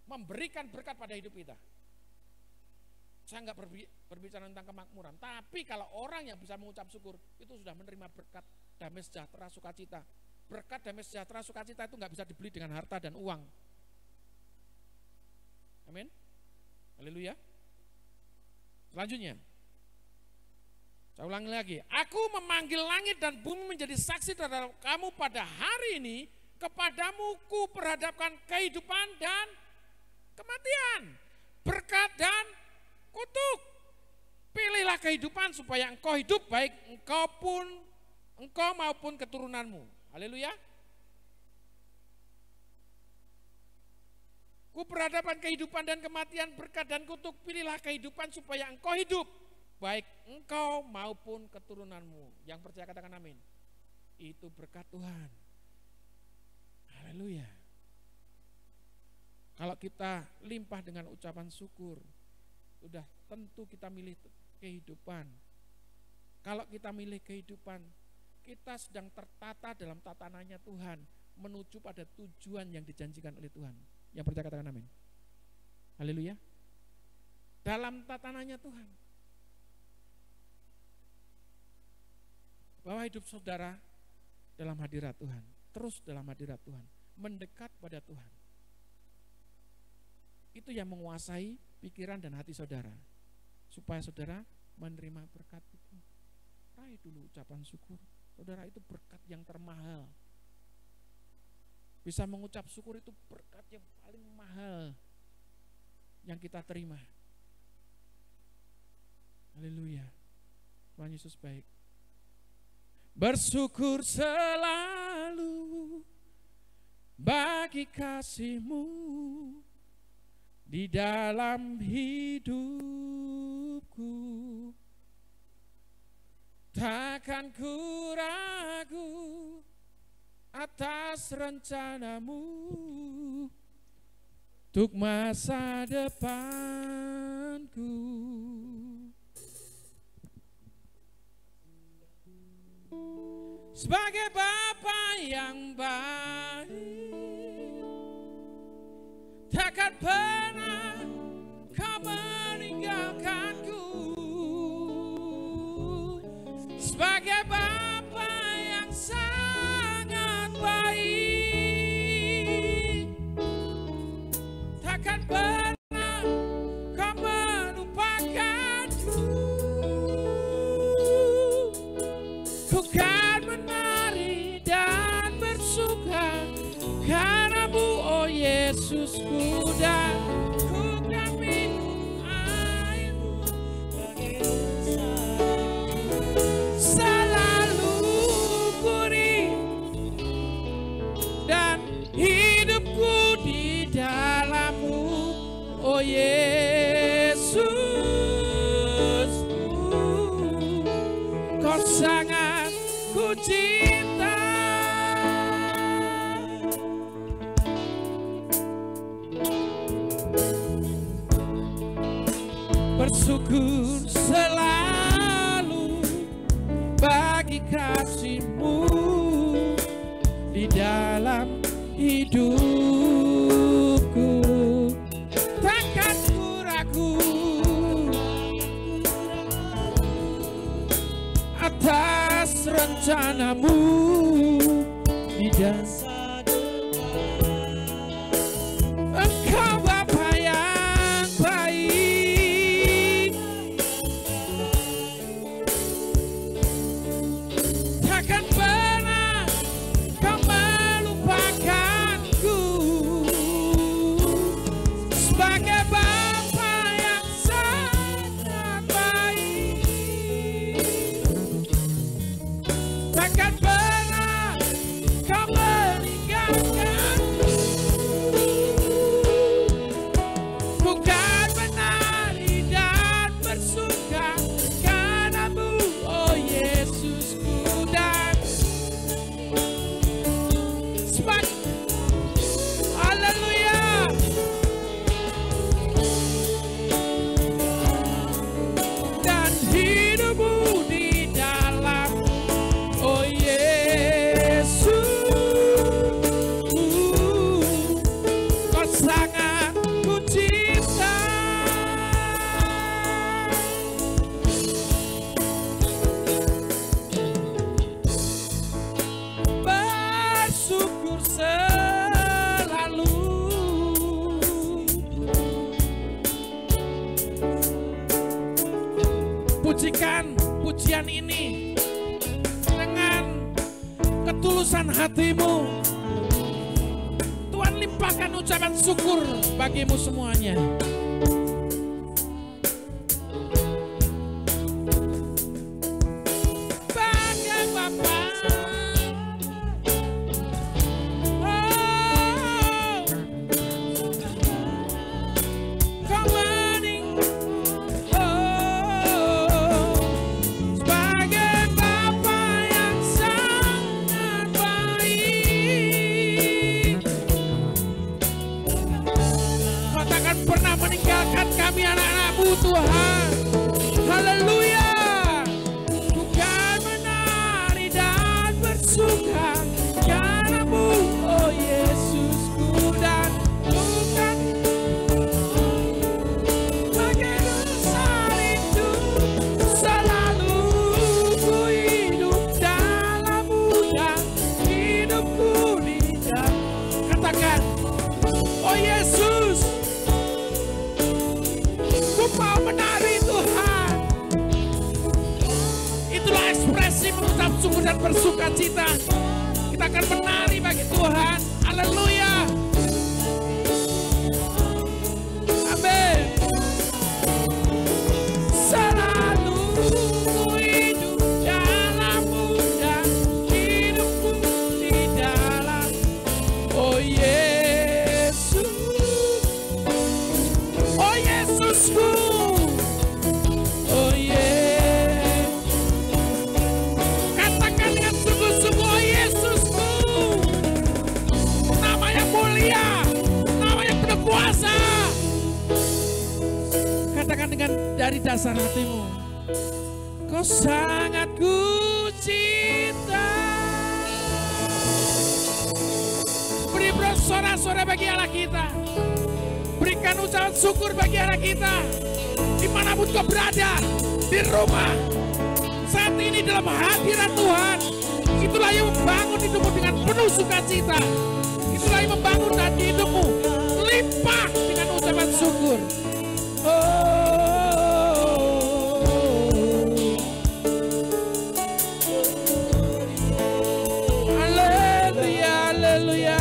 memberikan berkat pada hidup kita. Saya nggak berbicara tentang kemakmuran, tapi kalau orang yang bisa mengucap syukur itu sudah menerima berkat, damai sejahtera, sukacita. Berkat, damai sejahtera, sukacita itu nggak bisa dibeli dengan harta dan uang. Amin. Haleluya. Selanjutnya, saya ulangi lagi. Aku memanggil langit dan bumi menjadi saksi terhadap kamu pada hari ini. Kepadamu ku perhadapkan kehidupan dan kematian, berkat dan kutuk. Pilihlah kehidupan supaya engkau hidup, baik engkau maupun keturunanmu. Haleluya. Ku perhadapkan kehidupan dan kematian, berkat dan kutuk. Pilihlah kehidupan supaya engkau hidup, baik engkau maupun keturunanmu. Yang percaya katakan amin. Itu berkat Tuhan. Haleluya. Kalau kita limpah dengan ucapan syukur, sudah tentu kita milih kehidupan. Kalau kita milih kehidupan, kita sedang tertata dalam tatanannya Tuhan, menuju pada tujuan yang dijanjikan oleh Tuhan. Yang percaya katakan amin. Haleluya. Dalam tatanannya Tuhan, bahwa hidup saudara dalam hadirat Tuhan, terus dalam hadirat Tuhan, mendekat pada Tuhan. Itu yang menguasai pikiran dan hati saudara, supaya saudara menerima berkat itu. Raih dulu ucapan syukur. Saudara, itu berkat yang termahal. Bisa mengucap syukur itu berkat yang paling mahal yang kita terima. Haleluya. Tuhan Yesus baik. Bersyukur selalu bagi kasih-Mu di dalam hidupku. Takkan ku ragu atas rencana-Mu untuk masa depanku. Sebagai Bapa yang baik, takkan pernah Kau meninggalkanku. Sebagai Bapa yang sangat baik, takkan pernah Kau melupakanku. Ku kan menari dan bersuka karena-Mu, oh Yesusku, dan ku kan minum air-Mu selalu gurih, dan hidupku di dalam-Mu, oh Yesus. Kau sangat ku cinta. Bersyukur selalu bagi kasih-Mu di dalam hidupku. Takkan ku ragu atas rencana-Mu di dalam. Engkau Bapa yang baik, takkan pernah Kau melupakanku. Sebagai Bapa yang sangat baik, takkan pernah Kau meninggalkanku. ini dengan ketulusan hatimu, Tuhan limpahkan ucapan syukur bagimu semuanya. Tuhan, haleluya. Bukan menari dan bersuka karena-Mu, oh Yesusku, dan bukan bagai dosa itu selalu ku hidup dalam-Mu dan hidupku di dalam. Katakan, oh Yesus, mau menari Tuhan. Itulah ekspresi mengucap syukur dan bersuka cita. Kita akan menari bagi Tuhan. Haleluya. Amin. Selalu ku hidup dalam-Mu dan hidupku di dalam. Oh Yesus, oh Yesusku. Katakan dengan dari dasar hatimu, Kau sangat ku cinta. Beri bersorak-sorai bagi Allah kita. Berikan ucapan syukur bagi Allah kita. Dimanapun kau berada, di rumah, saat ini dalam hadirat Tuhan. Itulah yang membangun hidupmu dengan penuh sukacita. Itulah yang membangun dan hidupmu limpah dengan ucapan syukur. Haleluya, haleluya.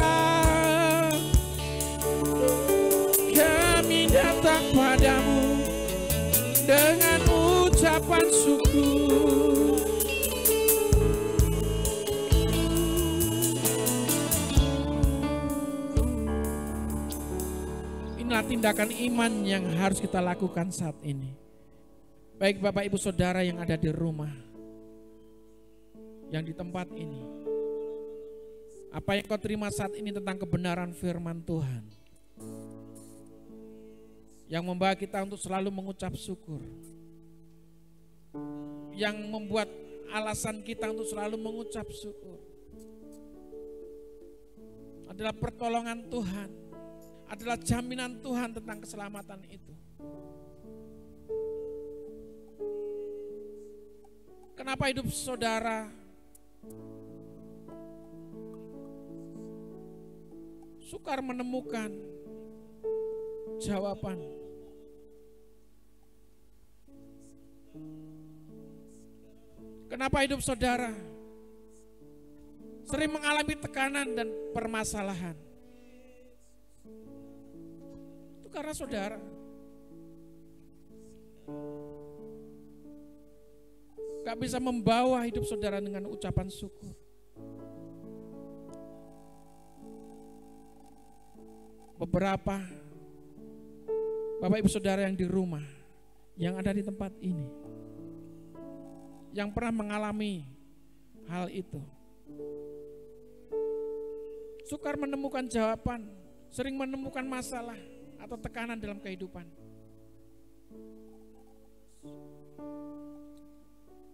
Kami datang padamu dengan ucapan syukur. Inilah tindakan iman yang harus kita lakukan saat ini. Baik Bapak Ibu Saudara yang ada di rumah, yang di tempat ini. Apa yang kau terima saat ini tentang kebenaran firman Tuhan, yang membawa kita untuk selalu mengucap syukur, yang membuat alasan kita untuk selalu mengucap syukur, adalah pertolongan Tuhan, adalah jaminan Tuhan tentang keselamatan itu. Kenapa hidup saudara sukar menemukan jawaban? Kenapa hidup saudara sering mengalami tekanan dan permasalahan? Itu karena saudara gak bisa membawa hidup saudara dengan ucapan syukur. Beberapa Bapak Ibu Saudara yang di rumah, yang ada di tempat ini, yang pernah mengalami hal itu, sukar menemukan jawaban, sering menemukan masalah atau tekanan dalam kehidupan.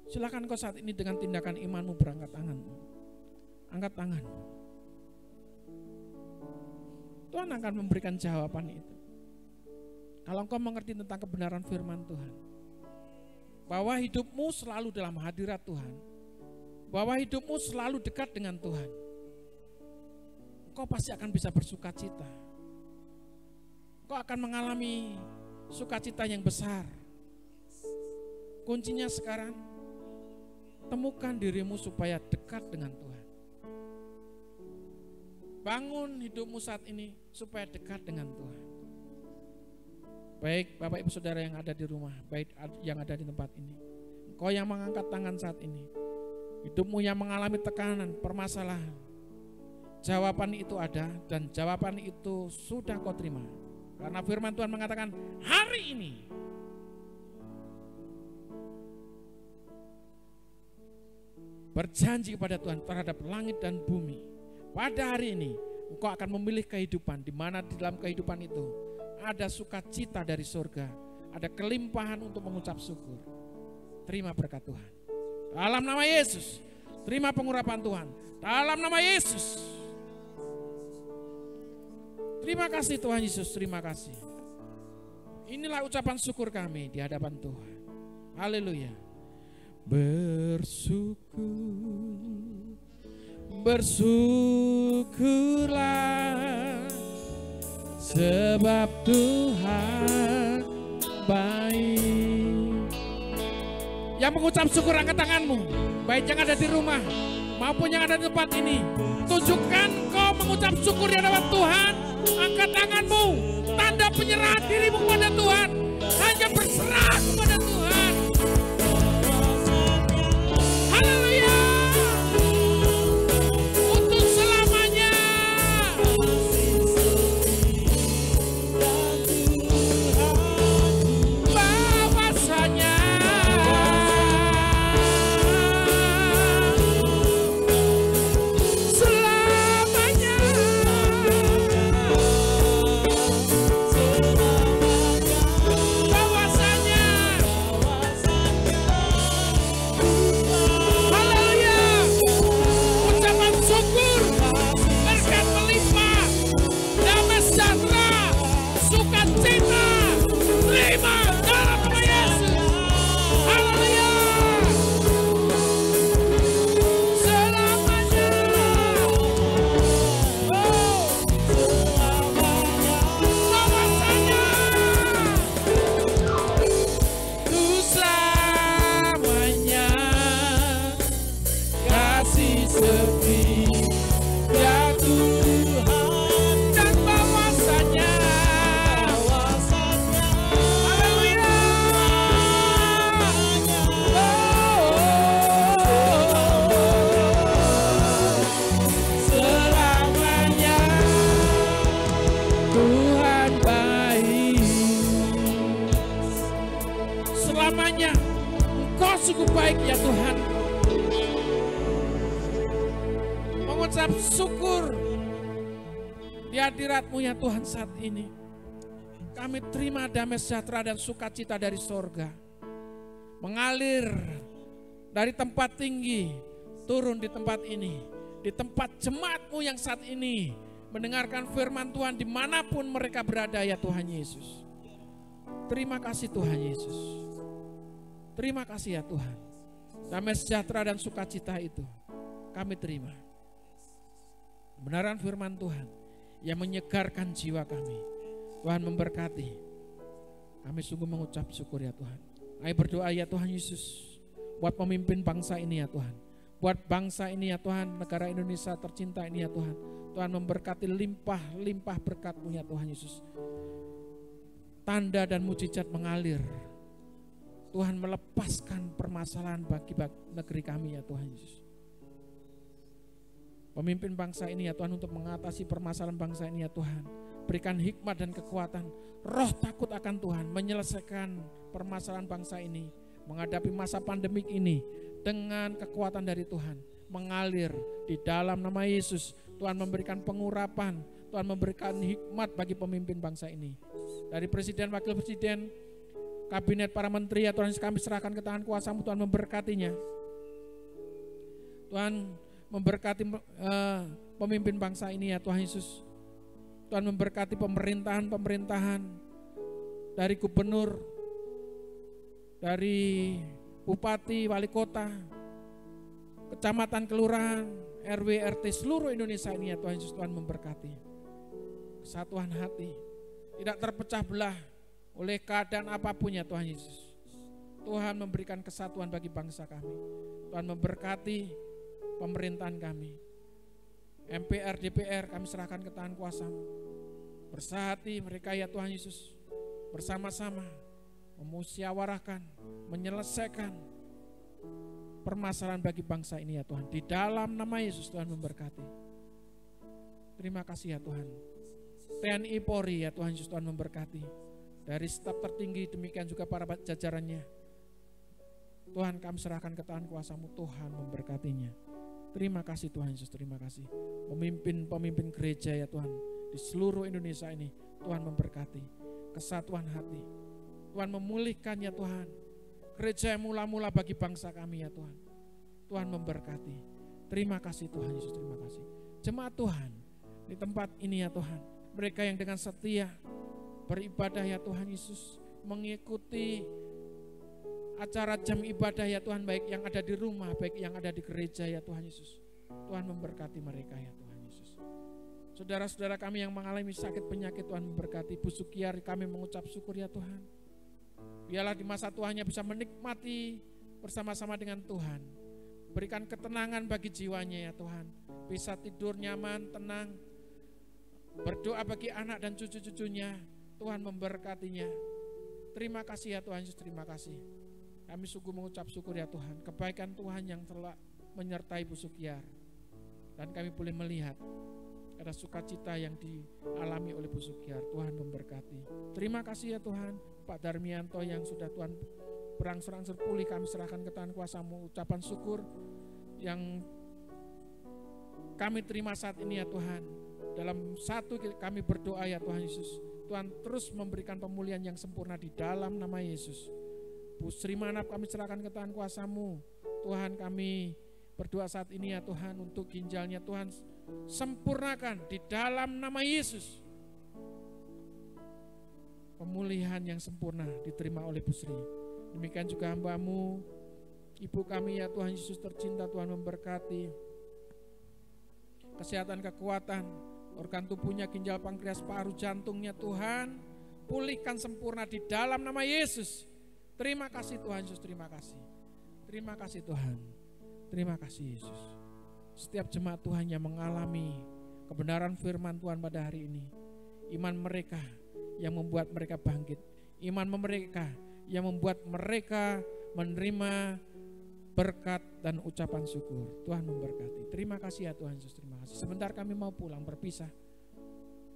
Silakan kau saat ini dengan tindakan imanmu berangkat tangan. Angkat tangan. Tuhan akan memberikan jawaban itu. Kalau engkau mengerti tentang kebenaran firman Tuhan, bahwa hidupmu selalu dalam hadirat Tuhan, bahwa hidupmu selalu dekat dengan Tuhan, engkau pasti akan bisa bersuka cita. Engkau akan mengalami sukacita yang besar. Kuncinya sekarang, Temukan dirimu supaya dekat dengan Tuhan. Bangun hidupmu saat ini supaya dekat dengan Tuhan. Baik Bapak Ibu Saudara yang ada di rumah, baik yang ada di tempat ini. Engkau yang mengangkat tangan saat ini, hidupmu yang mengalami tekanan, permasalahan, jawaban itu ada dan jawaban itu sudah kau terima. Karena firman Tuhan mengatakan hari ini berjanji kepada Tuhan terhadap langit dan bumi. Pada hari ini engkau akan memilih kehidupan di mana di dalam kehidupan itu ada sukacita dari surga, ada kelimpahan untuk mengucap syukur. Terima berkat Tuhan. Dalam nama Yesus, terima pengurapan Tuhan. Dalam nama Yesus. Terima kasih Tuhan Yesus, terima kasih. Inilah ucapan syukur kami di hadapan Tuhan. Haleluya. Bersyukurlah sebab Tuhan baik. Yang mengucap syukur angkat tanganmu, baik yang ada di rumah maupun yang ada di tempat ini. Tunjukkan kau mengucap syukur di hadapan Tuhan. Angkat tanganmu, tanda penyerahan dirimu kepada Tuhan. Hanya berserah kepada Tuhan. Haleluya. Untuk selamanya. Bahwasanya sungguh baik ya Tuhan. Mengucap syukur di hadirat-Mu ya Tuhan saat ini. Kami terima damai sejahtera dan sukacita dari sorga. Mengalir dari tempat tinggi, turun di tempat ini. Di tempat jemaat-Mu yang saat ini mendengarkan firman Tuhan dimanapun mereka berada ya Tuhan Yesus. Terima kasih Tuhan Yesus. Terima kasih ya Tuhan. Damai sejahtera dan sukacita itu kami terima. Kebenaran firman Tuhan yang menyegarkan jiwa kami. Tuhan memberkati. Kami sungguh mengucap syukur ya Tuhan. Ayo berdoa ya Tuhan Yesus. Buat pemimpin bangsa ini ya Tuhan. Buat bangsa ini ya Tuhan. Negara Indonesia tercinta ini ya Tuhan. Tuhan memberkati limpah-limpah berkat-Mu ya Tuhan Yesus. Tanda dan mujizat mengalir. Tuhan melepaskan permasalahan bagi negeri kami ya Tuhan Yesus. Pemimpin bangsa ini ya Tuhan untuk mengatasi permasalahan bangsa ini ya Tuhan. Berikan hikmat dan kekuatan, roh takut akan Tuhan, menyelesaikan permasalahan bangsa ini, menghadapi masa pandemik ini dengan kekuatan dari Tuhan, mengalir di dalam nama Yesus. Tuhan memberikan pengurapan, Tuhan memberikan hikmat bagi pemimpin bangsa ini. Dari presiden, wakil presiden, kabinet, para menteri ya Tuhan, kami serahkan ke tangan kuasa-Mu. Tuhan memberkatinya. Tuhan memberkati pemimpin bangsa ini ya Tuhan Yesus. Tuhan memberkati pemerintahan dari gubernur, dari bupati, wali kota, kecamatan, kelurahan, RW, RT seluruh Indonesia ini ya Tuhan Yesus. Tuhan memberkati kesatuan hati, tidak terpecah belah oleh keadaan apapun ya Tuhan Yesus. Tuhan memberikan kesatuan bagi bangsa kami. Tuhan memberkati pemerintahan kami. MPR, DPR kami serahkan ke tangan kuasa-Mu. Bersahati mereka ya Tuhan Yesus, bersama-sama memusyawarahkan, menyelesaikan permasalahan bagi bangsa ini ya Tuhan. Di dalam nama Yesus Tuhan memberkati. Terima kasih ya Tuhan. TNI Polri ya Tuhan Yesus Tuhan memberkati. Dari staf tertinggi demikian juga para jajarannya. Tuhan kami serahkan ke tangan kuasa-Mu, Tuhan memberkatinya. Terima kasih Tuhan Yesus, terima kasih. Pemimpin gereja ya Tuhan, di seluruh Indonesia ini, Tuhan memberkati. Kesatuan hati, Tuhan memulihkan ya Tuhan. Gereja yang mula-mula bagi bangsa kami ya Tuhan. Tuhan memberkati. Terima kasih Tuhan Yesus, terima kasih. Jemaat Tuhan, di tempat ini ya Tuhan, mereka yang dengan setia beribadah ya Tuhan Yesus, mengikuti acara jam ibadah ya Tuhan, baik yang ada di rumah, baik yang ada di gereja ya Tuhan Yesus. Tuhan memberkati mereka ya Tuhan Yesus. Saudara-saudara kami yang mengalami sakit penyakit, Tuhan memberkati. Bu Sukiar, kami mengucap syukur ya Tuhan. Biarlah di masa tuanya bisa menikmati bersama-sama dengan Tuhan. Berikan ketenangan bagi jiwanya ya Tuhan. Bisa tidur nyaman, tenang. Berdoa bagi anak dan cucu-cucunya. Tuhan memberkatinya. Terima kasih ya Tuhan Yesus, terima kasih. Kami sungguh mengucap syukur ya Tuhan, kebaikan Tuhan yang telah menyertai Bu Sukiar. Dan kami boleh melihat ada sukacita yang dialami oleh Bu Sukiar. Tuhan memberkati. Terima kasih ya Tuhan, Pak Darmianto yang sudah Tuhan berangsur-angsur pulih, kami serahkan ke tangan kuasa-Mu. Ucapan syukur yang kami terima saat ini ya Tuhan. Dalam satu kami berdoa ya Tuhan Yesus, Tuhan terus memberikan pemulihan yang sempurna di dalam nama Yesus. Bu Sri Manap kami serahkan ke tangan kuasa-Mu. Tuhan kami berdoa saat ini ya Tuhan untuk ginjalnya Tuhan sempurnakan di dalam nama Yesus. Pemulihan yang sempurna diterima oleh Bu Sri. Demikian juga hamba-Mu, ibu kami ya Tuhan Yesus tercinta, Tuhan memberkati. Kesehatan, kekuatan, organ tubuhnya, ginjal, pankreas, paru, jantungnya Tuhan pulihkan sempurna di dalam nama Yesus. Terima kasih Tuhan Yesus, terima kasih. Terima kasih Tuhan. Terima kasih Yesus. Setiap jemaat Tuhan yang mengalami kebenaran firman Tuhan pada hari ini, iman mereka yang membuat mereka bangkit, iman mereka yang membuat mereka menerima berkat dan ucapan syukur. Tuhan memberkati. Terima kasih ya Tuhan Yesus, terima kasih. Sebentar kami mau pulang berpisah.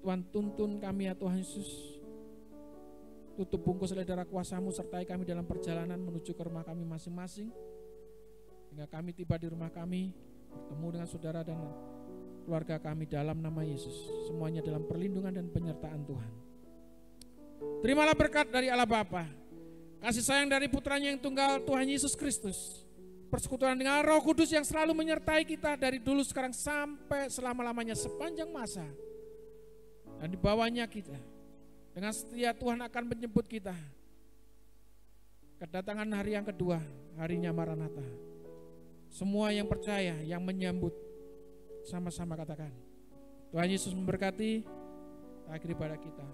Tuhan tuntun kami ya Tuhan Yesus. Tutup bungkus oleh darah kuasa-Mu, sertai kami dalam perjalanan menuju ke rumah kami masing-masing. Hingga kami tiba di rumah kami, bertemu dengan saudara dan keluarga kami dalam nama Yesus. Semuanya dalam perlindungan dan penyertaan Tuhan. Terimalah berkat dari Allah Bapa, kasih sayang dari Putranya yang tunggal Tuhan Yesus Kristus, persekutuan dengan Roh Kudus yang selalu menyertai kita dari dulu, sekarang, sampai selama-lamanya sepanjang masa. Dan di bawahnya kita, dengan setia Tuhan akan menjemput kita. Kedatangan hari yang kedua, harinya Maranatha. Semua yang percaya, yang menyambut, sama-sama katakan, Tuhan Yesus memberkati. Akhir ibadah kita.